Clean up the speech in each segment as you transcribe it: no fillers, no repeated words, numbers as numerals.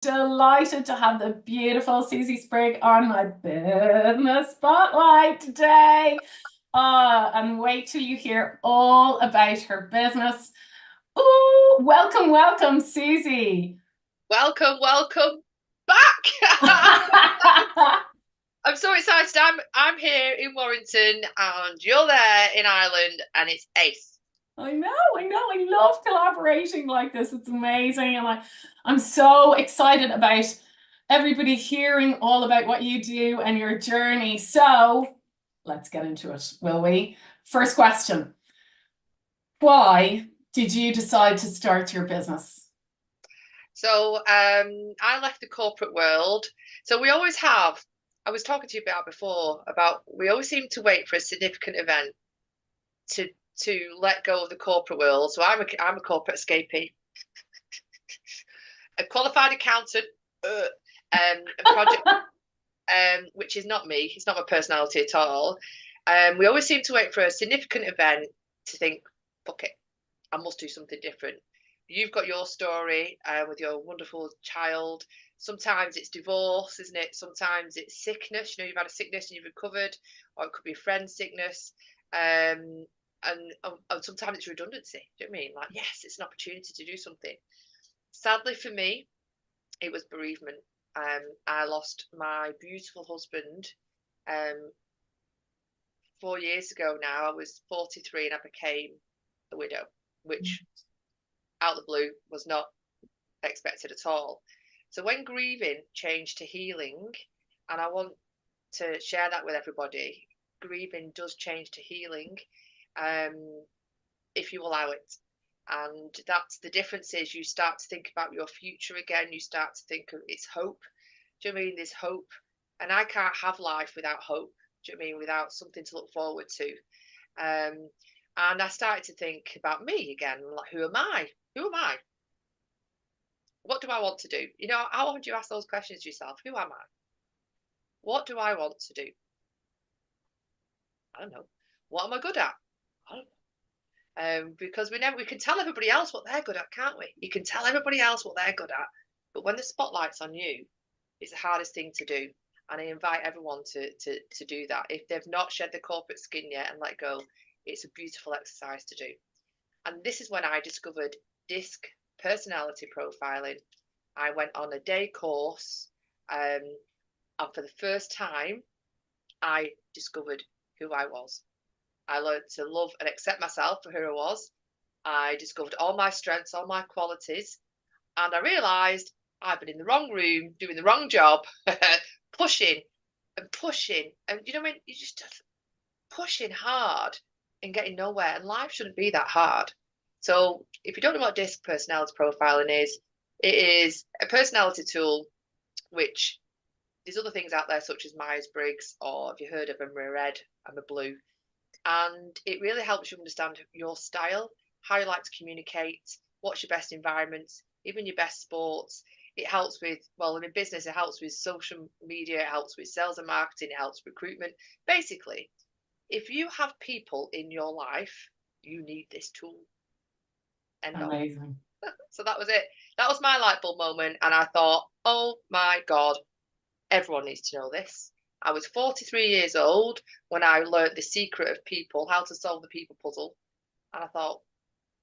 Delighted to have the beautiful Susie Sprigg on my business spotlight today. And wait till you hear all about her business. Ooh, welcome, welcome, Susie. Welcome back. I'm so excited. I'm here in Warrington and you're there in Ireland and it's ace. I know. I love collaborating like this. It's amazing. And I'm so excited about everybody hearing all about what you do and your journey. So let's get into it, will we? First question. Why did you decide to start your business? I left the corporate world. So we always have, I was talking to you about before, about we always seem to wait for a significant event to let go of the corporate world. So I'm a corporate escapee, a qualified accountant, a project which is not me. It's not my personality at all. We always seem to wait for a significant event to think, fuck it, I must do something different. You've got your story with your wonderful child. Sometimes it's divorce, isn't it? Sometimes it's sickness. You know, you've had a sickness and you've recovered, or it could be a friend's sickness. And sometimes it's redundancy. Do you know what I mean? Like, yes, it's an opportunity to do something. Sadly for me, it was bereavement. I lost my beautiful husband 4 years ago now. I was 43 and I became a widow, which out of the blue was not expected at all. So when grieving changed to healing, and I want to share that with everybody, grieving does change to healing um, if you allow it. And that's the difference is you start to think about your future again. You start to think of it's hope. Do you know what I mean? There's hope. And I can't have life without hope. Do you know what I mean? Without something to look forward to. Um, and I started to think about me again. Like, who am I? Who am I? What do I want to do? You know, how often do you ask those questions to yourself? Who am I? What do I want to do? I don't know. What am I good at? I don't know. Because we can tell everybody else what they're good at, can't we? You can tell everybody else what they're good at, but when the spotlight's on you, it's the hardest thing to do. And I invite everyone to do that. If they've not shed the corporate skin yet and let go, it's a beautiful exercise to do. And this is when I discovered DISC personality profiling. I went on a day course, um, and for the first time, I discovered who I was. I learned to love and accept myself for who I was. I discovered all my strengths, all my qualities, and I realised I've been in the wrong room, doing the wrong job, pushing and pushing. And you know what I mean? You just pushing hard and getting nowhere. And life shouldn't be that hard. So if you don't know what DISC personality profiling is, it is a personality tool which there's other things out there such as Myers-Briggs, or have you heard of I'm a red, I'm a blue. And it really helps you understand your style, how you like to communicate, what's your best environments, even your best sports. It helps with, well, in business, it helps with social media, it helps with sales and marketing, it helps recruitment. Basically, if you have people in your life, you need this tool. End of. Amazing. So that was it. That was my light bulb moment. And I thought, oh my God, everyone needs to know this. I was 43 years old when I learned the secret of people, how to solve the people puzzle. And I thought,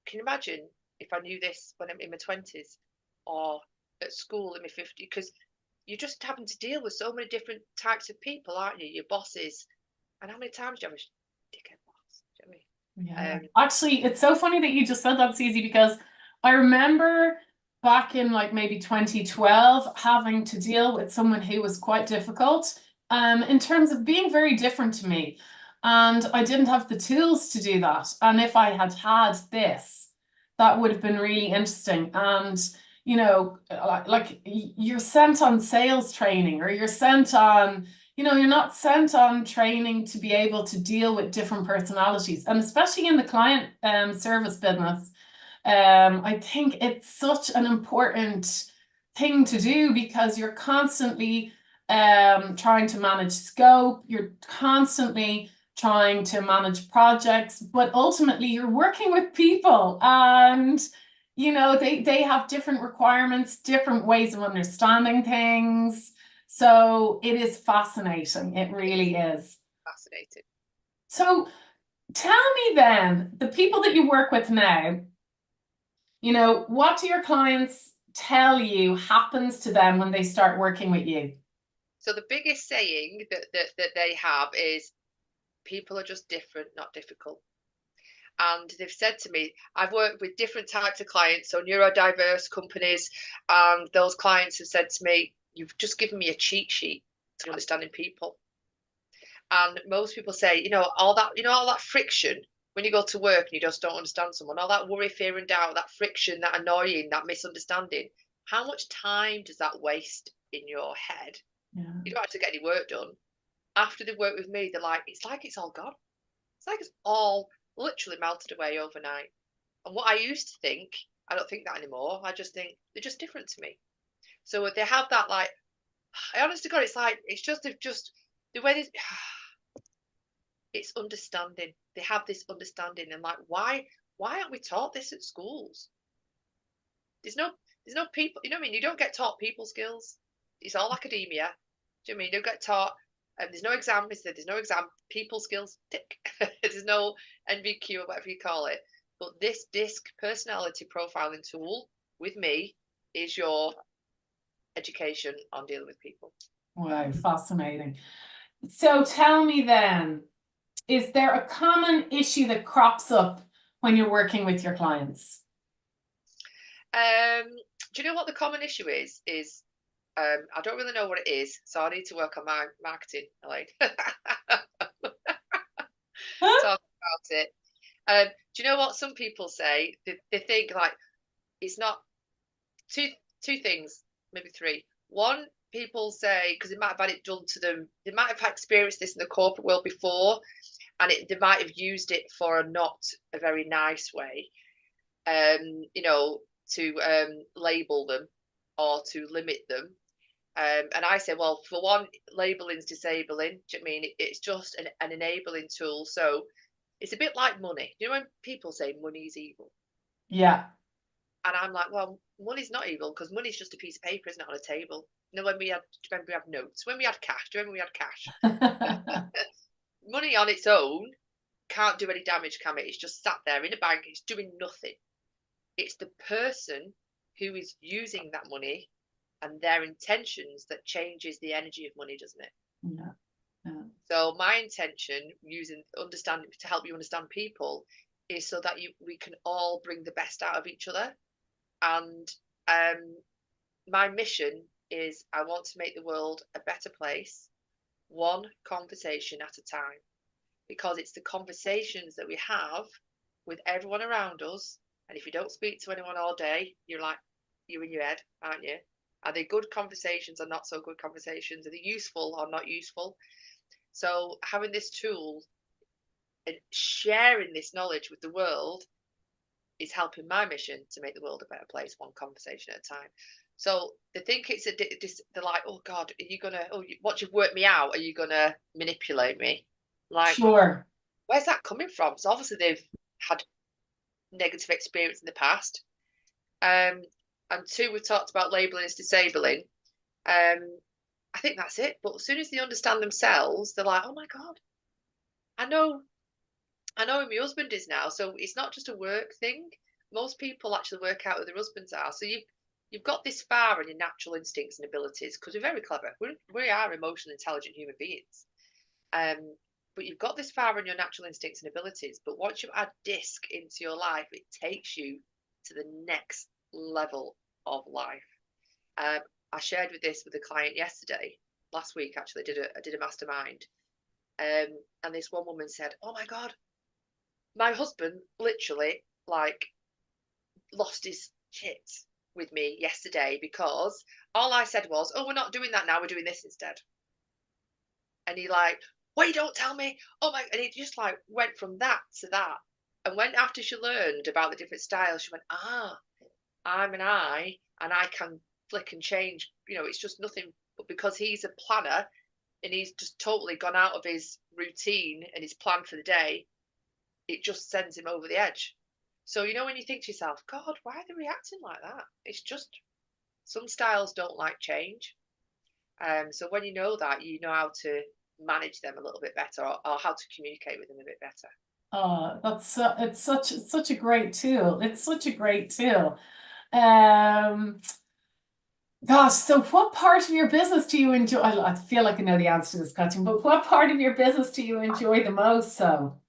can you imagine if I knew this when I'm in my 20s or at school in my 50s? Because you're just having to deal with so many different types of people, aren't you? Your bosses. And how many times do you have a dickhead boss? Do you know what I Yeah. mean? Actually, it's so funny that you just said that, Susie, because I remember back in like maybe 2012 having to deal with someone who was quite difficult in terms of being very different to me. And I didn't have the tools to do that. And if I had had this, that would have been really interesting. And, like you're sent on sales training or you're sent on you're not sent on training to be able to deal with different personalities. And especially in the client service business, I think it's such an important thing to do because you're constantly trying to manage scope, you're constantly trying to manage projects, but ultimately you're working with people. And you know, they have different requirements, different ways of understanding things. So it is fascinating. It really is. Fascinating. So tell me then, the people that you work with now, you know, what do your clients tell you happens to them when they start working with you? So the biggest saying that they have is people are just different, not difficult. And they've said to me, I've worked with different types of clients, so neurodiverse companies, and those clients have said to me, you've just given me a cheat sheet to understanding people. And most people say, all that friction when you go to work and you just don't understand someone, all that worry, fear, and doubt, that friction, that annoying, that misunderstanding. How much time does that waste in your head? Yeah. You don't actually get any work done. After they work with me, they're like, it's all gone. It's like it's all literally melted away overnight. And what I used to think, I don't think that anymore. I just think they're just different to me. So they have that, like, I honestly God, it's like they've just the way they, it's understanding. They have this understanding, and like, why aren't we taught this at schools? There's no there's no people. You know what I mean? You don't get taught people skills. It's all academia. Do you know what I mean? You don't get taught. There's no exam. There's no exam. People skills. Tick. There's no NVQ or whatever you call it. But this DISC personality profiling tool with me is your education on dealing with people. Wow, fascinating. So tell me then, is there a common issue that crops up when you're working with your clients? Do you know what the common issue is? I don't really know what it is, so I need to work on my marketing, Elaine. Talk about it. Do you know what some people say? They think like it's not two things, maybe three. One, people say because they might have had it done to them, they might have experienced this in the corporate world before, and they might have used it for not a very nice way. To label them or to limit them. And I say, well, for one, labeling's disabling. Do you know what I mean? It's just an enabling tool. So it's a bit like money. You know when people say money is evil? Yeah. And I'm like, well, money's not evil because money's just a piece of paper, isn't it, on a table? You know, when we had, remember we had notes, when we had cash, do you remember we had cash? Money on its own can't do any damage, can it? It's just sat there in a bank, it's doing nothing. It's the person who is using that money and their intentions that changes the energy of money, doesn't it? Yeah. Yeah. So my intention using understanding to help you understand people is so that we can all bring the best out of each other. And my mission is I want to make the world a better place, one conversation at a time, because it's the conversations that we have with everyone around us. And if you don't speak to anyone all day, you're in your head, aren't you? Are they good conversations or not so good conversations? Are they useful or not useful? So having this tool and sharing this knowledge with the world is helping my mission to make the world a better place, one conversation at a time. So they think they're like, oh God, are you gonna? Oh, once you've worked me out, are you gonna manipulate me? Like, Sure. where's that coming from? So obviously they've had negative experience in the past. And two, we've talked about labeling as disabling. I think that's it. But as soon as they understand themselves, they're like, oh my God, I know who my husband is now. So it's not just a work thing. Most people actually work out who their husbands are. So you've got this far in your natural instincts and abilities because we're very clever. We are emotionally intelligent human beings. But you've got this far in your natural instincts and abilities. But once you add DISC into your life, it takes you to the next level of life. I shared with a client last week actually, I did a mastermind. And this one woman said, oh my God, my husband literally like lost his shit with me yesterday because all I said was, oh, we're not doing that now, we're doing this instead. And he like, wait, don't tell me. Oh my, and he just like went from that to that. And when after she learned about the different styles, she went, I'm an I and I can flick and change. It's just nothing. But because he's a planner and he's just totally gone out of his routine and his plan for the day, it just sends him over the edge. So, you know, when you think to yourself, God, why are they reacting like that? It's just some styles don't like change. So when you know that, you know how to manage them a little bit better, or how to communicate with them a bit better. It's such a great tool. It's such a great tool. Um, Gosh, so what part of your business do you enjoy? I feel like I know the answer to this question, but what part of your business do you enjoy the most? So,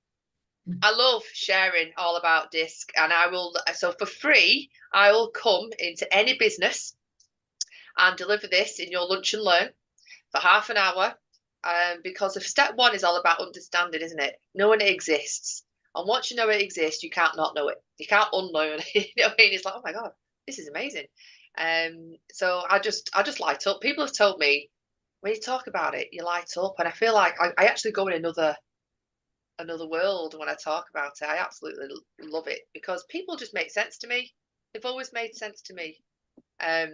I love sharing all about disc, and I will, so for free, I will come into any business and deliver this in your lunch and learn for half an hour. Because if step one is all about understanding, isn't it? Knowing it exists. And once you know it exists, you can't not know it. You can't unlearn it. You know what I mean? It's like, oh my God, this is amazing. So I just light up. People have told me when you talk about it, you light up. And I feel like I actually go in another world when I talk about it. I absolutely love it because people just make sense to me. They've always made sense to me. Um,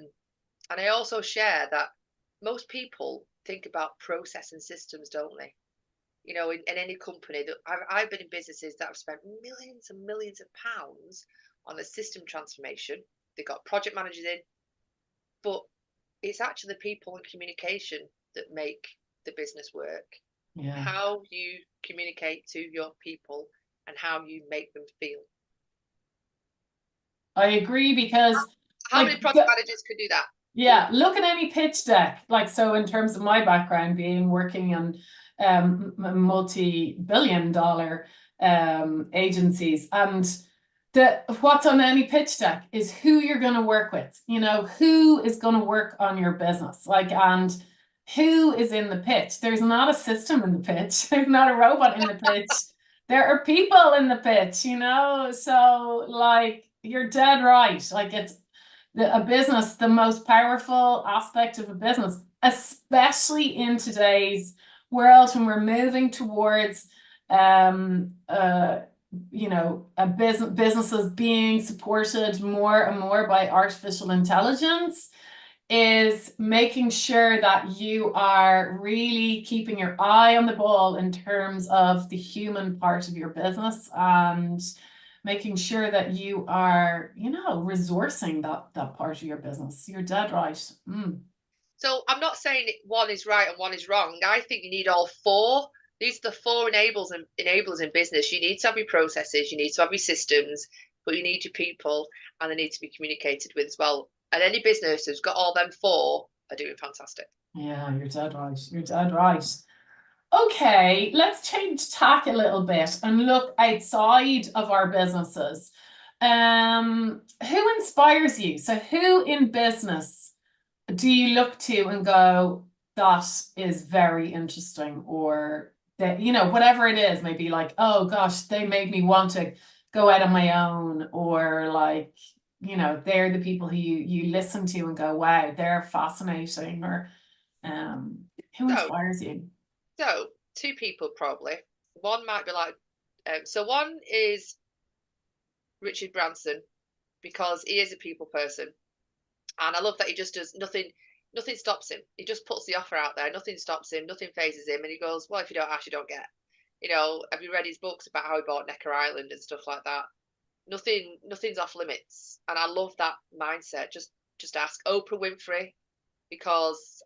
and I also share that most people think about process and systems, don't they? You know, in any company that I've been in businesses that have spent millions and millions of pounds on a system transformation. They've got project managers in, but it's actually the people and communication that make the business work. yeah, How you communicate to your people and how you make them feel. I agree because, How many like, project managers could do that? yeah, look at any pitch deck. Like, so in terms of my background, being working on multi-billion-dollar agencies, and the what's on any pitch deck is who you're going to work with. You know, who is going to work on your business, like, and who is in the pitch. There's not a system in the pitch. There's not a robot in the pitch. There are people in the pitch. You know, so like you're dead right. Like it's a business, the most powerful aspect of a business, especially in today's world when we're moving towards, um, uh, businesses being supported more and more by artificial intelligence, is making sure that you are really keeping your eye on the ball in terms of the human part of your business and making sure that you are, resourcing that part of your business. You're dead right. Mm. So I'm not saying one is right and one is wrong. I think you need all four. These are the four enablers in business. You need to have your processes, you need to have your systems, but you need your people, and they need to be communicated with as well. And any business who's got all them four are doing fantastic. Yeah, you're dead right. You're dead right. Okay, let's change tack a little bit and look outside of our businesses. Who inspires you? So, who in business do you look to and go, that is very interesting, or that, whatever it is, maybe like, oh gosh, they made me want to go out on my own, or like, they're the people who you listen to and go, wow, they're fascinating, or um, who So, inspires you? so two people probably. One might be like, so one is Richard Branson because he is a people person. And I love that he just does nothing. Nothing stops him. He just puts the offer out there. Nothing stops him. Nothing phases him. And he goes, "Well, if you don't ask, you don't get." You know, have you read his books about how he bought Necker Island and stuff like that? Nothing's off limits. And I love that mindset. Just ask. Oprah Winfrey, because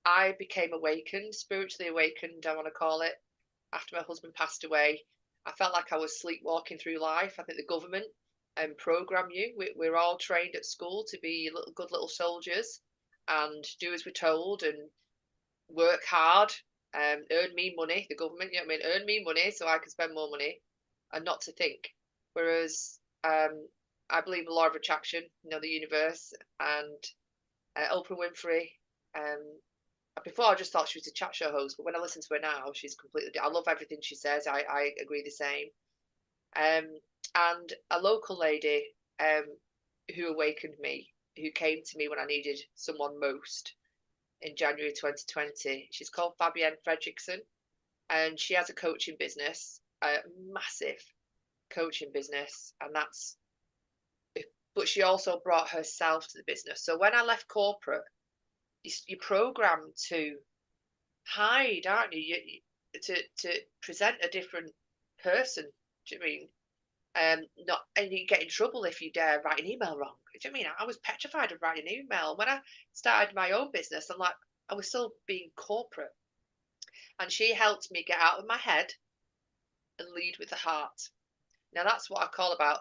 I became awakened, spiritually awakened, I want to call it, after my husband passed away. I felt like I was sleepwalking through life. I think the government program you. We're all trained at school to be good little soldiers and do as we're told and work hard, earn me money. The government, you know what I mean, earn me money so I can spend more money and not to think. Whereas I believe in the law of attraction, the universe, and Oprah Winfrey. Before I just thought she was a chat show host, but when I listen to her now, she's completely. I love everything she says. I agree the same. Um, and a local lady who awakened me, who came to me when I needed someone most in January 2020. She's called Fabienne Fredrickson, and she has a coaching business, a massive coaching business, and that's. But she also brought herself to the business. So when I left corporate, you're programmed to hide, aren't you? To present a different person. Do you mean? Not, and you get in trouble if you dare write an email wrong. Do you know what I mean? I was petrified of writing an email. When I started my own business, I'm like, I was still being corporate. And she helped me get out of my head and lead with the heart. Now that's what I call about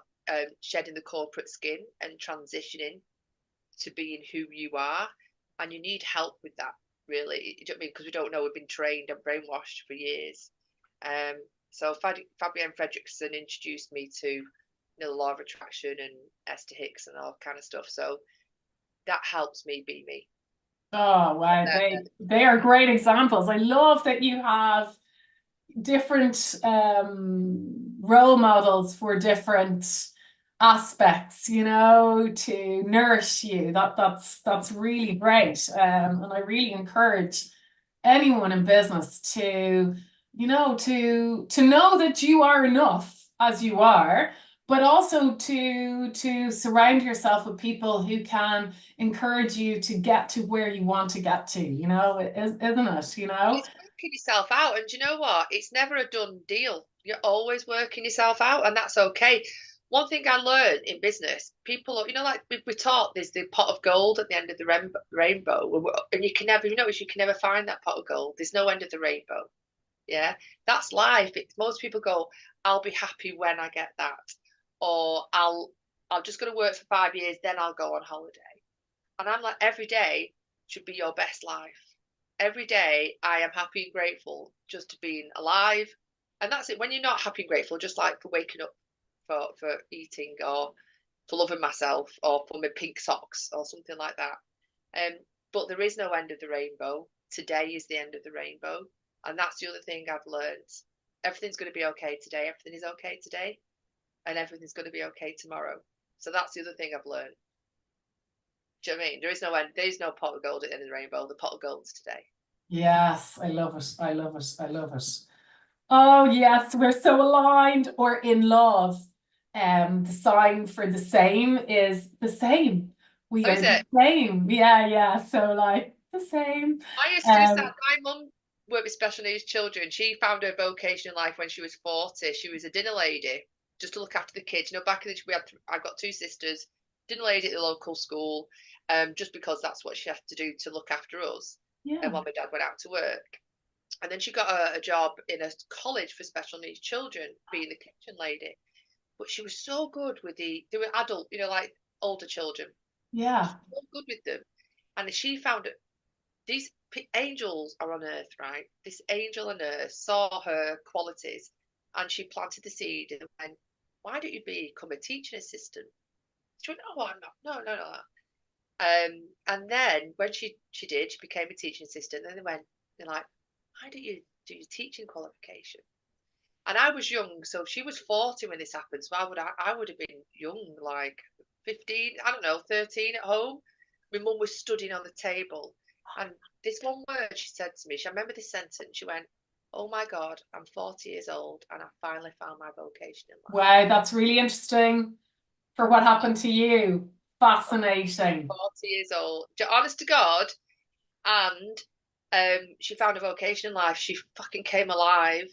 shedding the corporate skin and transitioning to being who you are. And you need help with that, really. You know what I mean? Because we don't know, we've been trained and brainwashed for years. So Fabienne Fredrickson introduced me to the law of attraction and Esther Hicks and all kind of stuff. So that helps me be me. Oh, wow. They are great examples. I love that you have different role models for different aspects, you know, to nourish you. That's really great. And I really encourage anyone in business to, you know, to know that you are enough as you are, but also to surround yourself with people who can encourage you to get to where you want to get to, you know, isn't it, you know? It's working yourself out. And you know what? It's never a done deal. You're always working yourself out, and that's okay. One thing I learned in business, people, you know, like we taught there's the pot of gold at the end of the rainbow, and you can never, you notice you can never find that pot of gold. There's no end of the rainbow. Yeah, that's life. Most people go, I'll be happy when I get that, or I'm just going to work for 5 years, then I'll go on holiday. And I'm like, every day should be your best life. Every day I am happy and grateful just to being alive. And that's it. When you're not happy and grateful, just like for waking up, for eating, or for loving myself, or for my pink socks or something like that. But there is no end of the rainbow. Today is the end of the rainbow. And that's the other thing I've learned. Everything's going to be okay today. Everything is okay today. And everything's going to be okay tomorrow. So that's the other thing I've learned. Do you know what I mean? There is no end. There is no pot of gold at the end of the rainbow. The pot of gold is today. Yes, I love it. I love it. I love it. Oh, yes, we're so aligned or in love. The sign for the same is the same. We Oh, are is the it? same. Yeah, yeah. So like the same. I used to do that. Um, My mum worked with special needs children. She found her vocation in life when she was 40. She was a dinner lady just to look after the kids. You know, back in the we had I've got two sisters, dinner lady at the local school, just because that's what she had to do to look after us. And yeah, while my dad went out to work. And then she got a job in a college for special needs children, being the kitchen lady. But she was so good with they were adult, you know, like older children. yeah, So good with them. And she found these angels are on earth, right? This angel on earth saw her qualities and she planted the seed and went, why don't you become a teaching assistant? She went, oh, I'm not. No, no, no. And then when she did, she became a teaching assistant. And they're like, why don't you do your teaching qualification? And I was young, so she was 40 when this happened. So I would have been young, like 15, I don't know, 13 at home. My mum was studying on the table. And this one word she said to me, I remember this sentence. She went, oh my God, I'm 40 years old and I finally found my vocation in life. wow, that's really interesting for what happened to you. Fascinating. 40 years old. Honest to God. And she found a vocation in life. She fucking came alive.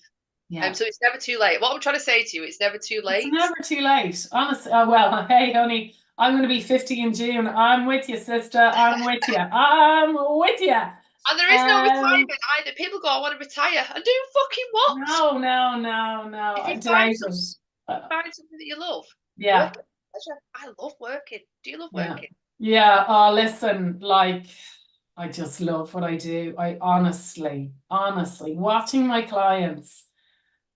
Yeah. So it's never too late. What I'm trying to say to you, it's never too It's late. never too late. Honestly, oh well, hey honey, I'm going to be 50 in June. I'm with you, sister. I'm with you. I'm with you. And there is no retirement either. People go, I want to retire. And do fucking what? No, no, no, no. If I you doubt it. find something that you love, Yeah, work at pleasure. I love working. Do you love yeah, working? yeah. Oh, listen, like I just love what I do. I honestly, watching my clients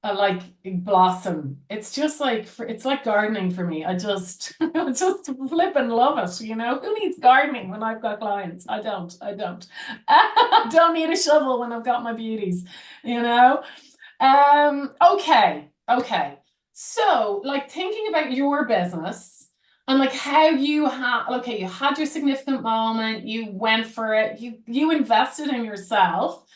like blossom. It's just like it's like gardening for me. I just I just flip and love it. You know, who needs gardening when I've got clients? I don't. I don't. I don't need a shovel when I've got my beauties. You know. Okay. Okay. So, like thinking about your business and like how you had okay, you had your significant moment, you went for it, you invested in yourself.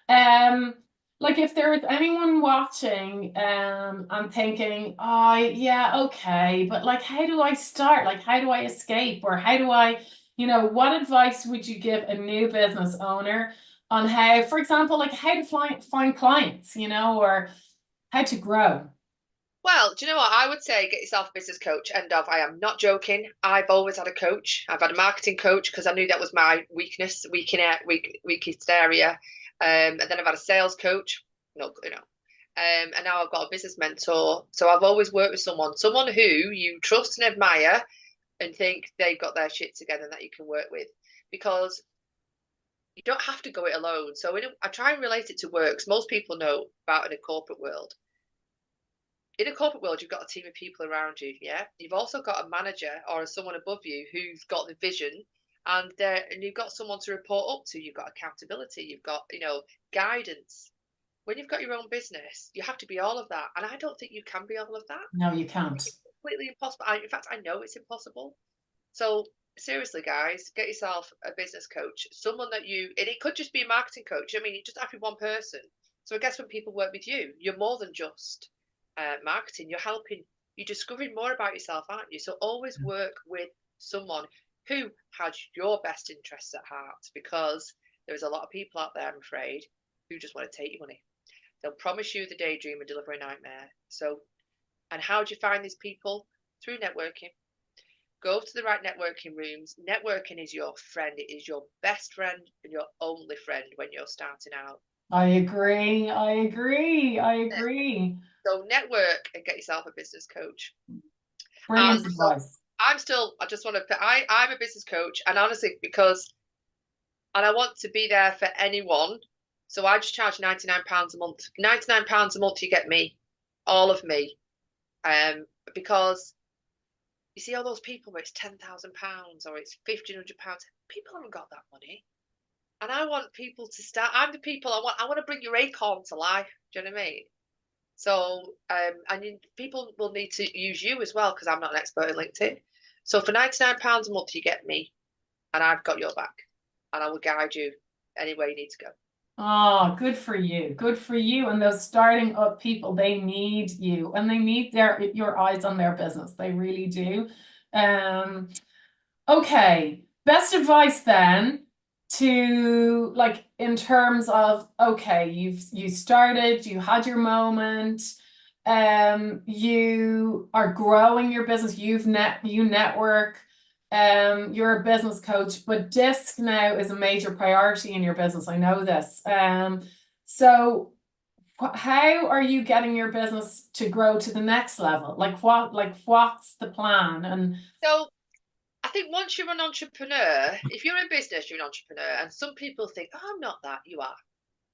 Um, like if there is anyone watching and thinking, oh yeah, okay, but like how do I start? Like how do I escape? Or how do I, you know, what advice would you give a new business owner on how, for example, like how to find clients, you know, or how to grow? Well, do you know what? I would say get yourself a business coach. End of. I am not joking. I've always had a coach. I've had a marketing coach because I knew that was my weakness, weakest area. And then I've had a sales coach. No, you know. And now I've got a business mentor. So I've always worked with someone who you trust and admire and think they've got their shit together and that you can work with. Because you don't have to go it alone. So I try and relate it to works. Most people know about in a corporate world. In a corporate world, you've got a team of people around you, yeah. You've also got a manager or someone above you who's got the vision, and you've got someone to report up to. You've got accountability. You've got guidance. When you've got your own business, you have to be all of that, and I don't think you can be all of that. No, you can't. It's completely impossible. In fact, I know it's impossible. So seriously, guys, get yourself a business coach, someone and it could just be a marketing coach. I mean, it just have to be one person. So I guess when people work with you, you're more than just marketing. You're discovering more about yourself, aren't you? So always work with someone who has your best interests at heart, because there's a lot of people out there, I'm afraid, who just want to take your money. They'll promise you the daydream and deliver a nightmare. So, and how do you find these people? Through networking. Go to the right networking rooms. Networking is your friend. It is your best friend and your only friend when you're starting out. I agree. I agree. I agree. So network and get yourself a business coach. Brilliant And so advice. I just want to, I'm a business coach, and honestly, and I want to be there for anyone. So I just charge £99 a month. £99 a month, you get me, all of me. Because you see all those people where it's £10,000 or it's £1,500. People haven't got that money. And I want people to start. I'm the people I want to bring your acorn to life. Do you know what I mean? So, people will need to use you as well, because I'm not an expert in LinkedIn. So for £99 a month, you get me, and I've got your back, and I will guide you anywhere you need to go. Oh, good for you. Good for you. And those starting up people, they need you and they need your eyes on their business. They really do. Um, okay. Best advice then to like in terms of okay, you started, you had your moment, you are growing your business, you network. You're a business coach, but disc now is a major priority in your business. I know this. So how are you getting your business to grow to the next level? What's the plan? And So I think once you're an entrepreneur, if you're in business, you're an entrepreneur. And some people think, oh, I'm not that. You are.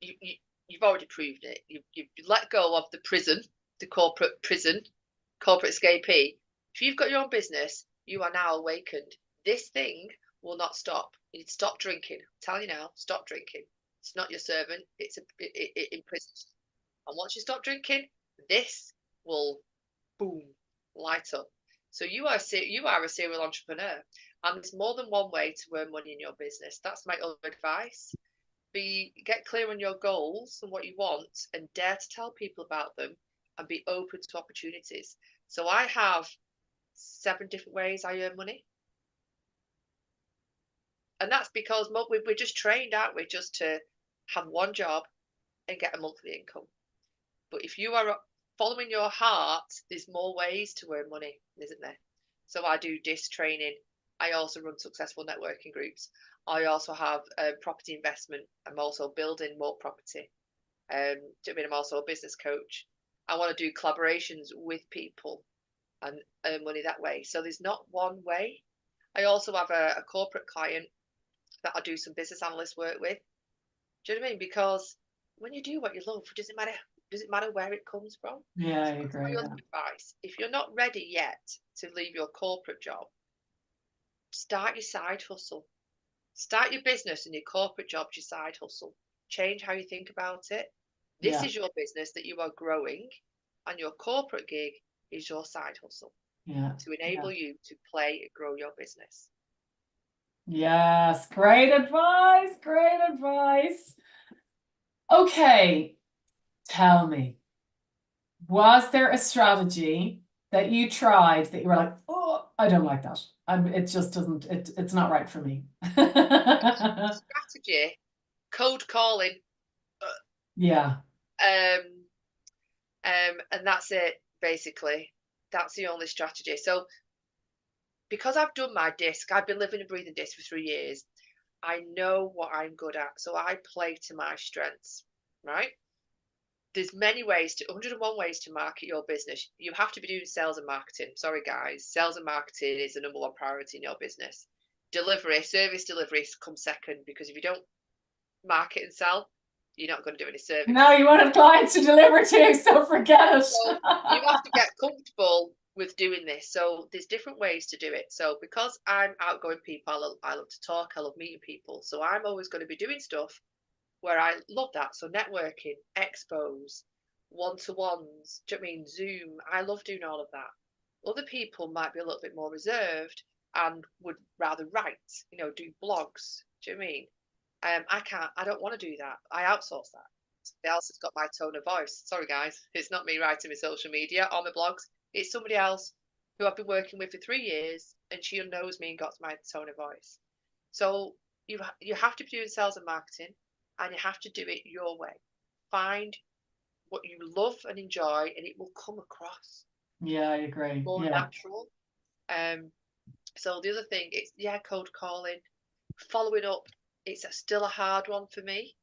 You've already proved it. You've let go of the prison, the corporate prison, corporate escapee. If you've got your own business, you are now awakened. This thing will not stop. You need to stop drinking. I'm telling you now, stop drinking. It's not your servant. It imprisons. And once you stop drinking, this will boom light up. So you are a serial entrepreneur, and there's more than one way to earn money in your business. That's my other advice. Get clear on your goals and what you want, and dare to tell people about them, and be open to opportunities. So I have 7 different ways I earn money, and that's because we're just trained, aren't we, just to have one job and get a monthly income. But if you are following your heart, there's more ways to earn money, isn't there? So I do disc training. I also run successful networking groups. I also have property investment. I'm also building more property. I mean, I'm also a business coach. I want to do collaborations with people and earn money that way. So there's not one way. I also have a corporate client that I do some business analyst work with. Do you know what I mean? Because when you do what you love, does it matter where it comes from? yeah, I So that's my agree. other advice. If you're not ready yet to leave your corporate job, start your side hustle. Start your business, and your corporate job's your side hustle. Change how you think about it. This Yeah, is your business that you are growing, and your corporate gig is your side hustle yeah, to yeah. enable you to play and grow your business. Yes, great advice. Great advice. Okay, tell me, was there a strategy that you tried that you were like, oh, I don't like that. It just doesn't, it's not right for me. Strategy, code calling, Yeah. um, and that's it. basically. That's the only strategy. So because I've done my disc, I've been living and breathing disc for 3 years. I know what I'm good at. So I play to my strengths, right? There's many ways to 101 ways to market your business. You have to be doing sales and marketing. Sorry, guys. Sales and marketing is the number one priority in your business. Delivery, service delivery comes second, because if you don't market and sell, you're not going to do any service. No, you want clients to deliver to, so forget it. So you have to get comfortable with doing this. So there's different ways to do it. So because I'm outgoing people, I love to talk, I love meeting people. So I'm always going to be doing stuff where I love that. So networking, expos, one-to-ones, do you know what I mean? Zoom. I love doing all of that. Other people might be a little bit more reserved and would rather write, do blogs. Do you know what I mean? I don't want to do that. I outsource that. Somebody else has got my tone of voice. Sorry, guys. It's not me writing my social media or my blogs. It's somebody else who I've been working with for 3 years, and she knows me and got my tone of voice. So you have to be doing sales and marketing, and you have to do it your way. Find what you love and enjoy, and it will come across. Yeah, I agree. More natural. So the other thing is, cold calling, following up. It's still a hard one for me.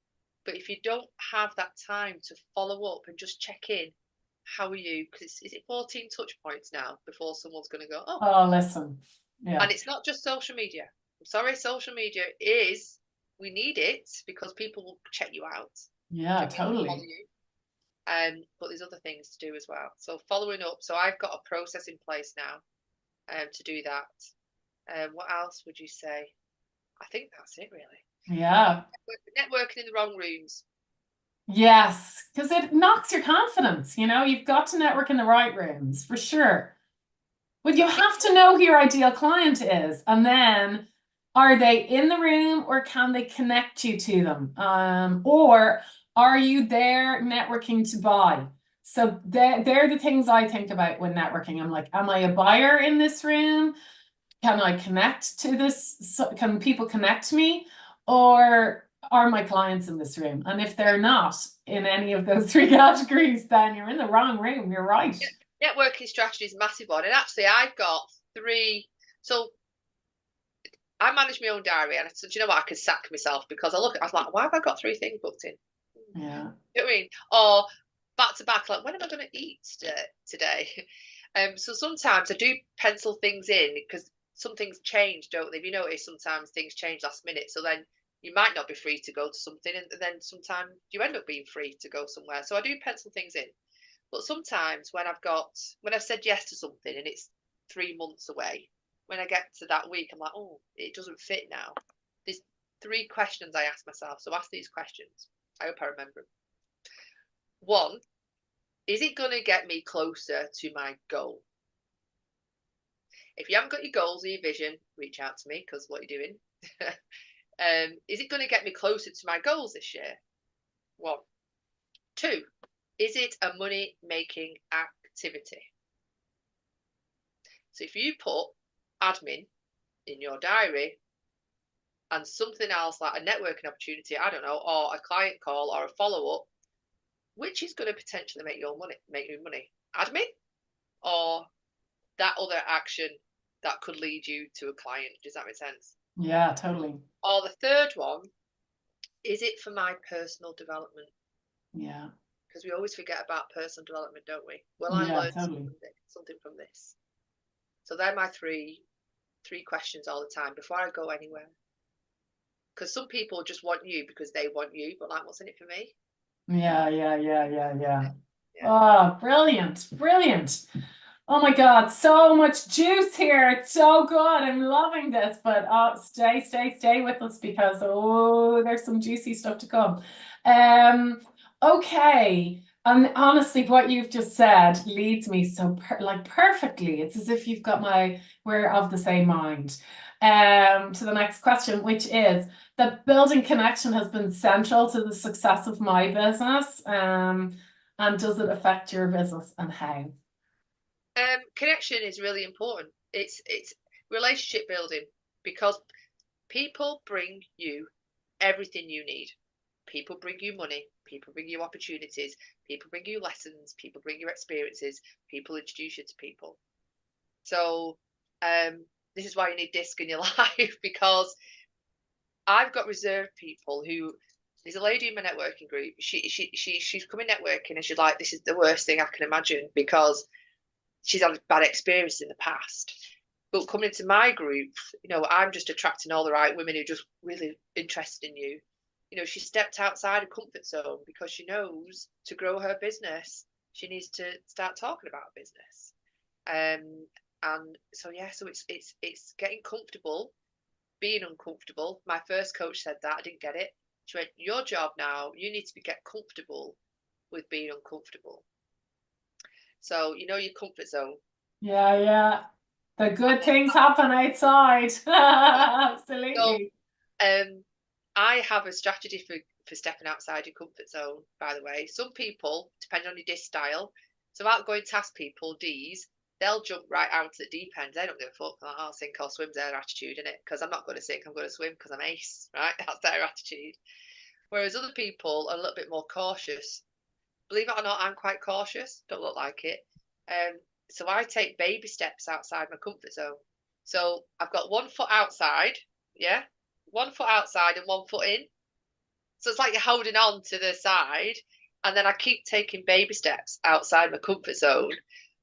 But if you don't have that time to follow up and just check in, how are you? Because is it 14 touch points now before someone's going to go, oh, listen. Yeah. And it's not just social media. I'm sorry, social media is, we need it because people will check you out. Yeah, totally. But there's other things to do as well. So following up. So I've got a process in place now to do that. What else would you say? I think that's it, really. Yeah. Networking in the wrong rooms. Yes, because it knocks your confidence. You've got to network in the right rooms for sure. But you have to know who your ideal client is, and then are they in the room, or can they connect you to them? Or are you there networking to buy? So they're the things I think about when networking. I'm like, am I a buyer in this room? Can I connect to this? Can people connect me? Or are my clients in this room? And if they're not in any of those three categories, then you're in the wrong room. You're right. Networking strategy is a massive one. And actually, I've got 3. So I manage my own diary. And I said, you know what? I could sack myself, because I was like, why have I got 3 things booked in? Yeah. You know what I mean? Or back to back, like, when am I going to eat today? So sometimes I do pencil things in, because some things change, don't they? If you notice, sometimes things change last minute. So then you might not be free to go to something, and then sometimes you end up being free to go somewhere. So I do pencil things in. But sometimes when I've said yes to something and it's 3 months away, when I get to that week, I'm like, oh, it doesn't fit now. There's 3 questions I ask myself. So ask these questions. I hope I remember them. 1, is it going to get me closer to my goal? If you haven't got your goals or your vision, reach out to me, because what you're doing. Is it going to get me closer to my goals this year? 1. 2, is it a money-making activity? So if you put admin in your diary and something else like a networking opportunity, I don't know, or a client call or a follow-up, which is going to potentially make you money? Admin or that other action that could lead you to a client? Does that make sense? Yeah, totally. Or the third one, is it for my personal development? Yeah. Because we always forget about personal development, don't we? Well, I learned something from this. So they're my three questions all the time before I go anywhere. Because some people just want you because they want you, but like, what's in it for me? Yeah. Oh, brilliant. Oh my God, so much juice here. It's so good. I'm loving this, but stay with us, because there's some juicy stuff to come. Okay. And honestly, what you've just said leads me so perfectly. It's as if we're of the same mind. To the next question, which is that building connection has been central to the success of my business. And does it affect your business, and how? Connection is really important. It's relationship building, because people bring you everything you need. People bring you money, people bring you opportunities, people bring you lessons, people bring you experiences, people introduce you to people. So this is why you need DISC in your life, because I've got reserved people who, there's a lady in my networking group. She's coming networking and she's like, this is the worst thing I can imagine because she's had bad experience in the past. But coming into my group, I'm just attracting all the right women who are just really interested in you. She stepped outside her comfort zone because she knows to grow her business, she needs to start talking about business. And so it's getting comfortable, being uncomfortable. My first coach said that. I didn't get it. She went, your job now, you need to get comfortable with being uncomfortable. So your comfort zone. Yeah. The good things happen outside. Absolutely. So, I have a strategy for stepping outside your comfort zone, by the way. Some people, depending on your DIS style, so outgoing task people, Ds, they'll jump right out to the deep end. They don't give a fuck. I'll sink or swim's their attitude, in it, because I'm not going to sink, I'm going to swim because I'm ace, right? That's their attitude. Whereas other people are a little bit more cautious. Believe it or not, I'm quite cautious. Don't look like it. So I take baby steps outside my comfort zone. So I've got 1 foot outside, yeah, 1 foot outside and 1 foot in. So it's like you're holding on to the side, and then I keep taking baby steps outside my comfort zone.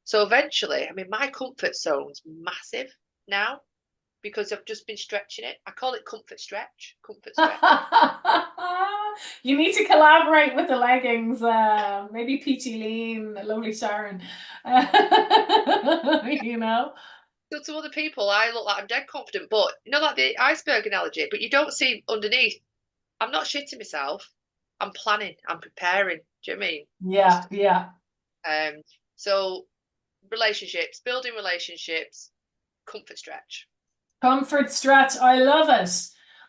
So eventually, my comfort zone's massive now because I've just been stretching it. I call it comfort stretch. Comfort stretch. You need to collaborate with the leggings. Maybe Peachy Lean, lovely Sharon. So to other people, I look like I'm dead confident, but like the iceberg analogy, but you don't see underneath. I'm not shitting myself. I'm planning. I'm preparing. Do you know what I mean? Yeah. So relationships, building relationships, comfort stretch. Comfort stretch. I love it.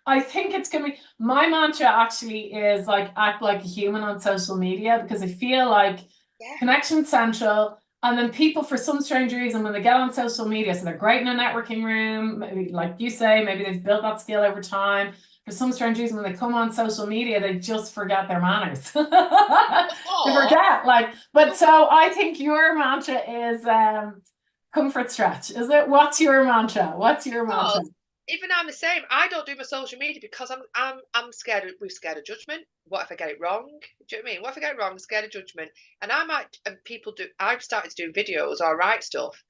I think it's gonna be my mantra actually is like act like a human on social media because I feel like connection central. And then people, for some strange reason, when they get on social media, so they're great in a networking room, maybe, like you say, maybe they've built that skill over time. For some strange reason, when they come on social media, they just forget their manners. They forget, but so I think your mantra is comfort stretch. Is it? What's your mantra? What's your mantra? Even I'm the same. I don't do my social media because I'm scared. We're scared of judgment. What if I get it wrong? Do you know what I mean? What if I get it wrong? I'm scared of judgment. And people do. I've started to do videos or write stuff,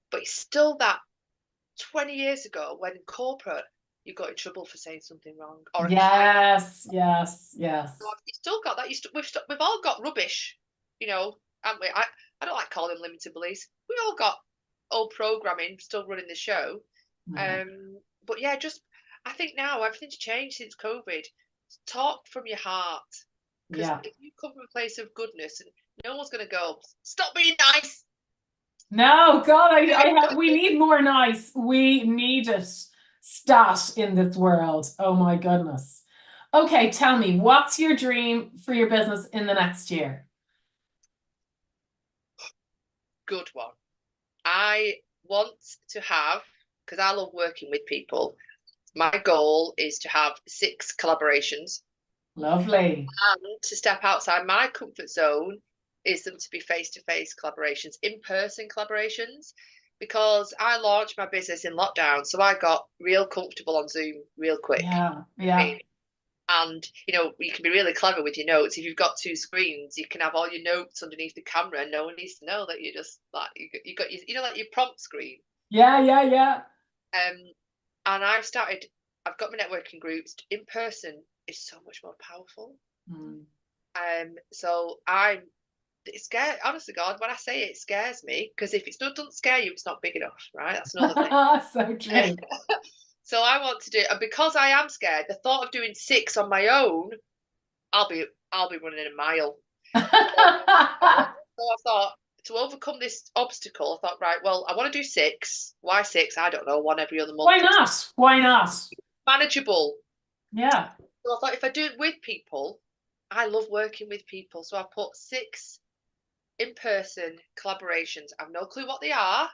but it's still that 20 years ago when in corporate you got in trouble for saying something wrong. Or yes. So you still got that. We've all got rubbish, haven't we? I don't like calling them limited beliefs. We all got old programming still running the show. But yeah, I think now everything's changed since COVID. Talk from your heart. Because if you come from a place of goodness, and no one's going to go, stop being nice. No, God, we need more nice. We need it. Stat in this world. Oh my goodness. Okay, tell me, what's your dream for your business in the next year? Good one. I want to have, because I love working with people, my goal is to have 6 collaborations. Lovely. And to step outside my comfort zone is them to be face-to-face collaborations, in-person collaborations, because I launched my business in lockdown. So I got real comfortable on Zoom real quick. Yeah. And, you can be really clever with your notes. If you've got 2 screens, you can have all your notes underneath the camera and no one needs to know that you're just like, you got your, like your prompt screen. Yeah. And I've got my networking groups. In person is so much more powerful. So it's scared, honestly, God, when I say it scares me, because if doesn't scare you, it's not big enough, right? That's another thing. So true. So I want to do, and because I am scared, the thought of doing 6 on my own, I'll be running a mile. So I thought, to overcome this obstacle, I thought, right, well, I want to do 6. Why 6? I don't know, 1 every other month. Why not? Manageable. Yeah. So I thought, if I do it with people, I love working with people. So I put 6 in-person collaborations. I've no clue what they are.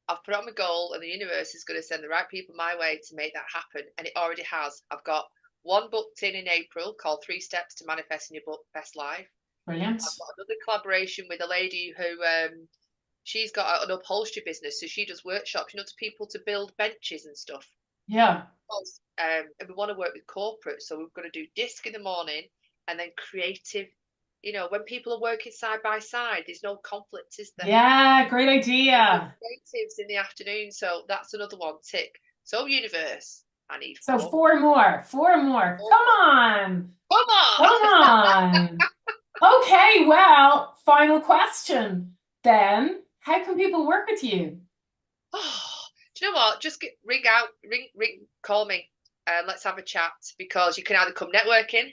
I've put it on my goal, and the universe is going to send the right people my way to make that happen. And it already has. I've got one booked in April called 3 Steps to Manifesting Your Best Life. Brilliant. I've got another collaboration with a lady who she's got an upholstery business, so she does workshops, to people to build benches and stuff. Yeah. And we want to work with corporate, so we're going to do disc in the morning and then creative. When people are working side by side, there's no conflict, is there? Yeah, great idea. Creatives in the afternoon, so that's another one tick. So universe, I need So 4 four more, four more. Come on. Come Come on. on. Okay, well, final question then. How can people work with you? Oh, do you know what? Just ring out, call me, and let's have a chat, because you can either come networking,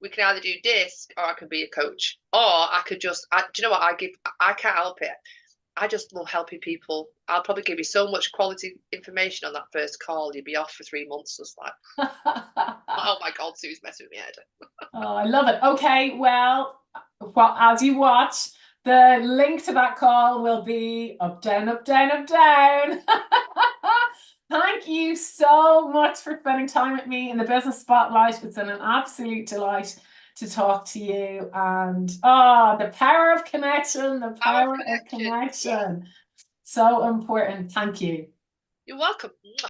we can either do disc, or I can be a coach, or I could just, do you know what? I can't help it. I just love helping people. I'll probably give you so much quality information on that first call. You'd be off for 3 months, just like, oh my God, Sue's messing with my head. Oh, I love it. Okay, well, as you watch, the link to that call will be up, down, up, down, up, down. Thank you so much for spending time with me in the Business Spotlight. It's been an absolute delight to talk to you. And the power of connection, the power of connection. So important. Thank you. You're welcome.